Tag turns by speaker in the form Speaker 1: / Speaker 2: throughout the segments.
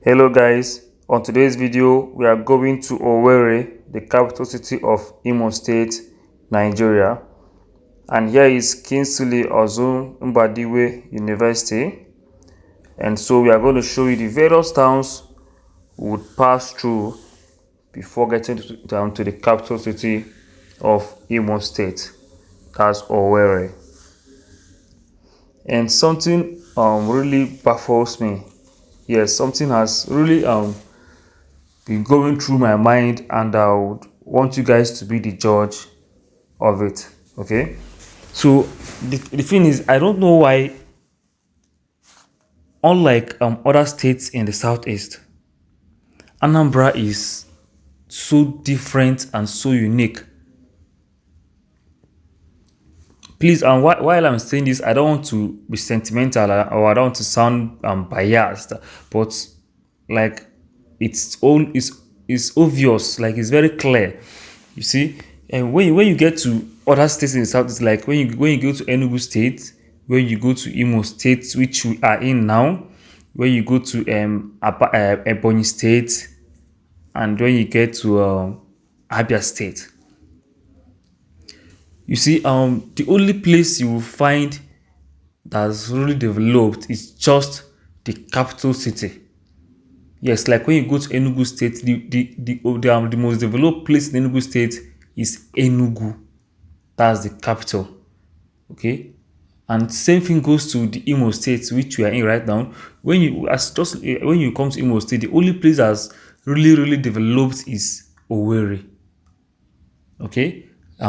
Speaker 1: Hello guys, on today's video we are going to Owerri, the capital city of Imo State, Nigeria. And here is Kingsley Ozun Mbadiwe University. And so we are going to show you the various towns we would pass through before getting down to the capital city of Imo State. That's Owerri. And something really baffles me. Yes, something has really been going through my mind, and I would want you guys to be the judge of it. Okay, so the thing is, I don't know why, unlike other states in the southeast, Anambra is so different and so unique. Please, and while I'm saying this, I don't want to be sentimental, or I don't want to sound biased, but like it's obvious, like it's very clear. You see, and when you get to other states in the south, it's like when you go to Enugu State, when you go to Imo State, which we are in now, when you go to Ebonyi State, and when you get to Abia State. You see, the only place you will find that's really developed is just the capital city. Yes, like when you go to Enugu State, the most developed place in Enugu State is Enugu. That's the capital. Okay, and same thing goes to the Imo State, which we are in right now. When you come to Imo State, the only place that's really developed is Owerri. Okay,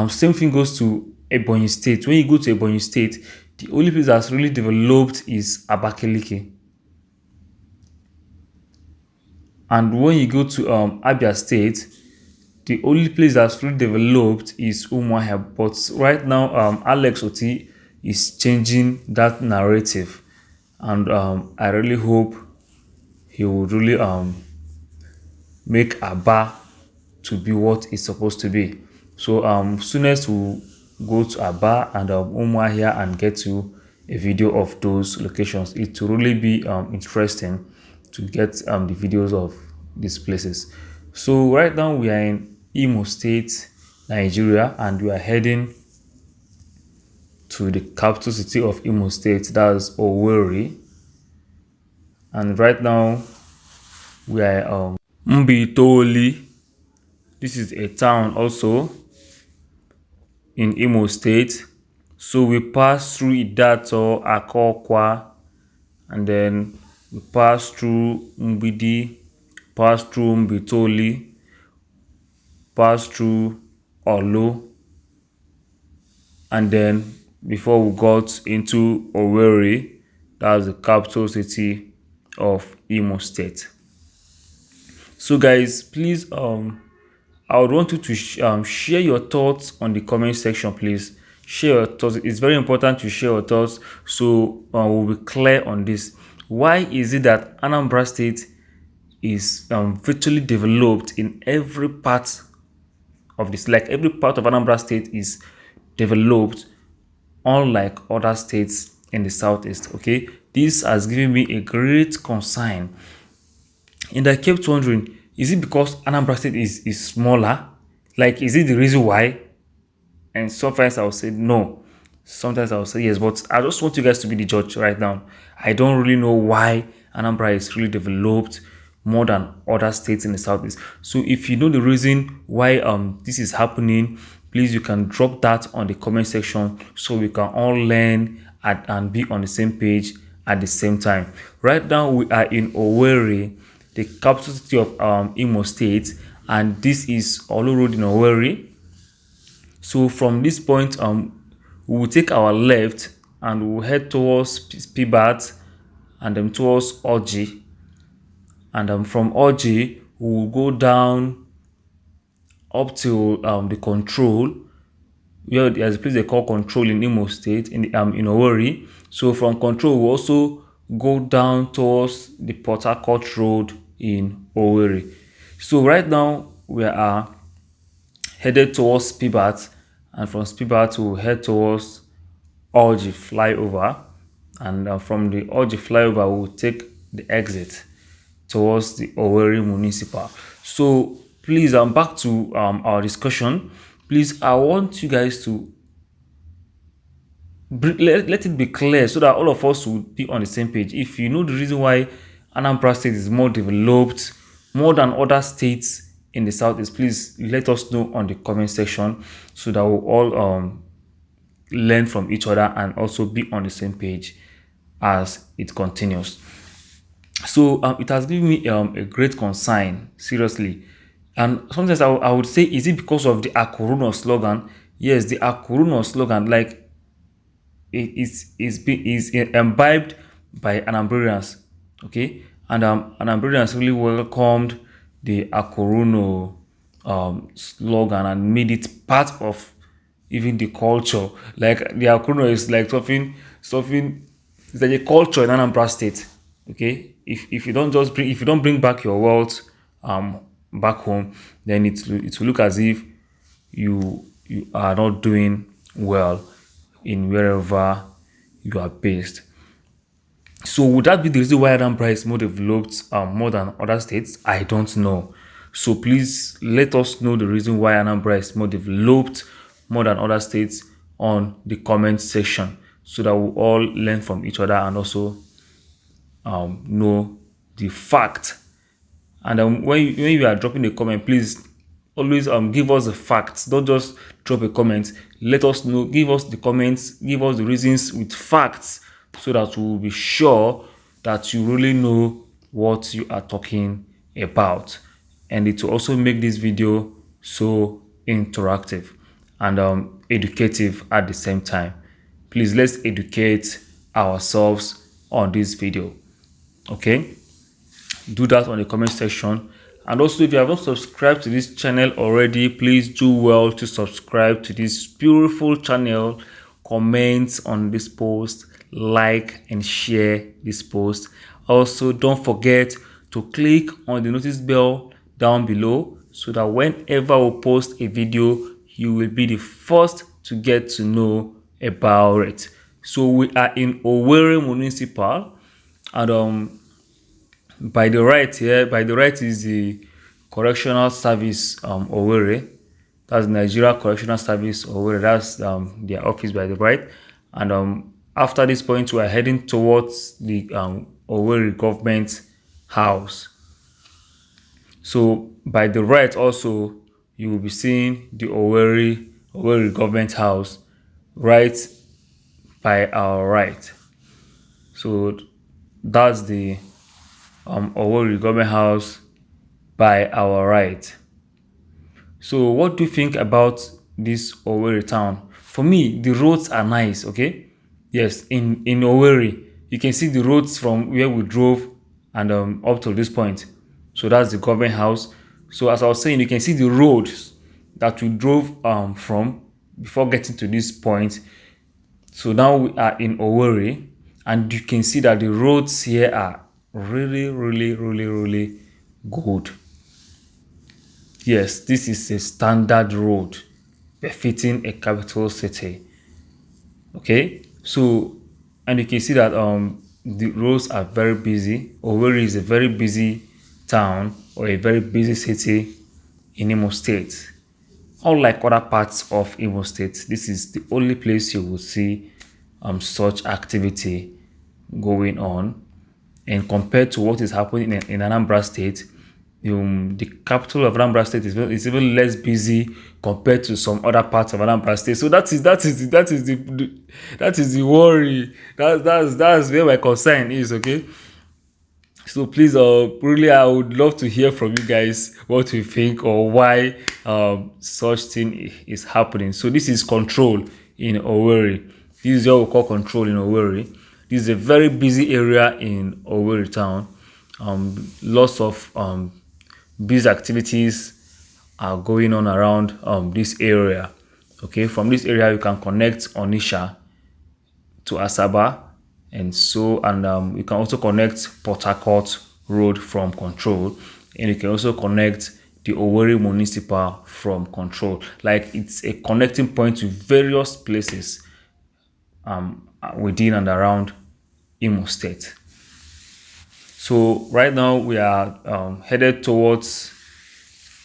Speaker 1: same thing goes to Ebonyi State. When you go to Ebonyi State, the only place that's really developed is Abakaliki. And when you go to Abia State, the only place that's really developed is Umuahia. But right now, Alex Oti is changing that narrative, and I really hope he will really make Aba to be what it's supposed to be. So soonest we'll go to Aba and Umuahia and get to a video of those locations. It will really be interesting to get the videos of these places. So right now we are in Imo State, Nigeria, and we are heading to the capital city of Imo State, that's Owerri. And right now we are Mbitoli. This is a town also in Imo State. So we pass through Idato, Akokwa, and then we pass through Mbidi, pass through Mbitoli, pass through Olo, and then before we got into Owerri, that's the capital city of Imo State. So guys, please I would want you to share your thoughts on the comment section. Please share your thoughts. It's very important to share your thoughts, so we'll be clear on this. Why is it that Anambra State is virtually developed in every part of this? Like every part of Anambra State is developed, unlike other states in the southeast. Okay, this has given me a great concern, and I kept wondering, is it because Anambra State is smaller? Like, is it the reason why? And sometimes I'll say no, sometimes I'll say yes, but I just want you guys to be the judge right now. I don't really know why Anambra is really developed more than other states in the southeast. So if you know the reason why this is happening, please, you can drop that on the comment section so we can all learn and be on the same page at the same time. Right now we are in Owerri, the capital city of Imo State, and this is Olu Road in Owerri. So from this point, we will take our left and we will head towards Pibat and then towards Oji. And from Oji, we will go down up to the control, where there's a place they call control in Imo State, in Owerri. So from control, we also go down towards the Port Harcourt Road in Owerri. So right now we are headed towards Pibat, and from Pibat we'll head towards Oji Flyover, and from the Oji Flyover we'll take the exit towards the Owerri Municipal. So please, back to our discussion. Please, I want you guys to let it be clear so that all of us will be on the same page. If you know the reason why Anambra State is more developed, more than other states in the southeast, please let us know on the comment section so that we'll all learn from each other and also be on the same page as it continues. So it has given me a great concern, seriously. And sometimes I would say, is it because of the Akuruno slogan? Yes, the Akuruno slogan, like, is imbibed by Anambrians, okay? And Anambrians really welcomed the Akuruno slogan and made it part of even the culture. Like the Akuruno is like something. It's like a culture in Anambra State, okay? If you don't bring back your wealth back home, then it will look as if you are not doing well in wherever you are based. So would that be the reason why Anambra is more developed more than other states? I don't know. So please let us know the reason why Anambra is more developed more than other states on the comment section, so that we'll all learn from each other and also know the fact. And when you are dropping a comment, please always give us the facts. Don't just drop a comment. Let us know, give us the comments, give us the reasons with facts, so that we will be sure that you really know what you are talking about. And it will also make this video so interactive and educative at the same time. Please, let's educate ourselves on this video. Okay, do that on the comment section. And also, if you have not subscribed to this channel already, please do well to subscribe to this beautiful channel. Comment on this post, like and share this post. Also, don't forget to click on the notice bell down below, so that whenever we post a video, you will be the first to get to know about it. So we are in Owerri Municipal, and by the right is the Correctional Service Owerri. That's Nigeria Correctional Service Owerri. That's their office by the right. And after this point, we are heading towards the Owerri Government House. So by the right also, you will be seeing the Owerri Government House right by our right. So that's the Owerri Government House by our right. So what do you think about this Owerri town? For me, the roads are nice, okay? Yes, in Owerri, you can see the roads from where we drove and up to this point. So that's the government house. So as I was saying, you can see the roads that we drove from before getting to this point. So now we are in Owerri, and you can see that the roads here are really good. Yes, this is a standard road befitting a capital city. Okay, so, and you can see that the roads are very busy. Owerri is a very busy town, or a very busy city in Imo State. Unlike other parts of Imo State, this is the only place you will see such activity going on. And compared to what is happening in Anambra State, the capital of Anambra State is even less busy compared to some other parts of Anambra State. So that is the worry. That's where my concern is. Okay. So please, really, I would love to hear from you guys what you think, or why such thing is happening. So this is control in Owerri. This is what we call control in Owerri. This is a very busy area in Owerri town. Lots of busy activities are going on around this area. Okay, from this area you can connect Onitsha to Asaba, and you can also connect Port Harcourt Road from Control, and you can also connect the Owerri Municipal from Control. Like, it's a connecting point to various places within and around Imo State. So right now we are headed towards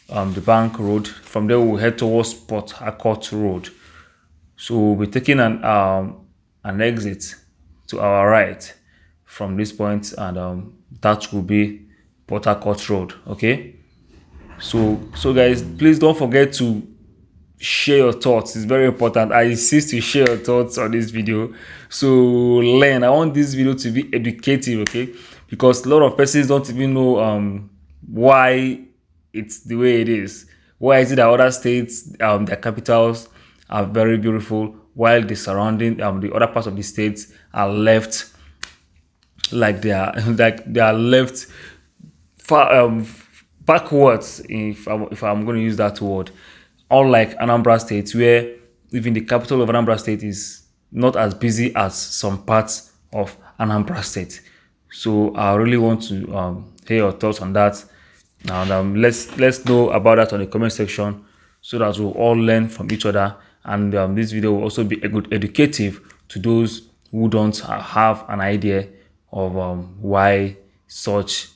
Speaker 1: the Bank Road. From there we'll head towards Port Harcourt Road. So we'll be taking an exit to our right from this point, and that will be Port Harcourt Road. Okay. So guys, please don't forget to share your thoughts. It's very important. I insist to share your thoughts on this video. So learn. I want this video to be educative, okay? Because a lot of persons don't even know why it's the way it is. Why is it that other states, their capitals are very beautiful, while the surrounding the other parts of the states are left like they are left far backwards, if I'm going to use that word. Unlike Anambra State, where even the capital of Anambra State is not as busy as some parts of Anambra State. So I really want to hear your thoughts on that, and let's know about that on the comment section, so that we'll all learn from each other. And this video will also be a good educative to those who don't have an idea of why such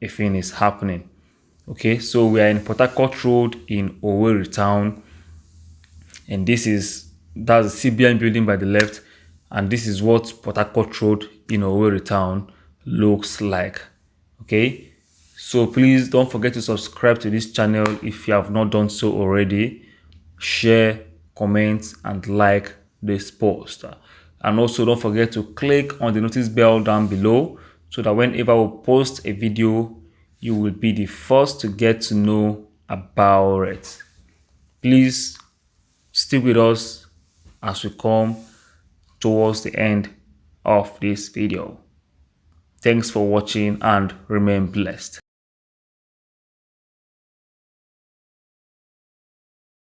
Speaker 1: a thing is happening. Okay, so we are in Port Harcourt Road in Owerri town, and that's the CBN building by the left, and this is what Port Harcourt Road in Owerri town looks like. Okay, so please don't forget to subscribe to this channel if you have not done so already. Share, comment, and like this post, and also don't forget to click on the notice bell down below, so that whenever we post a video, you will be the first to get to know about it. Please stick with us as we come towards the end of this video. Thanks for watching and remain blessed.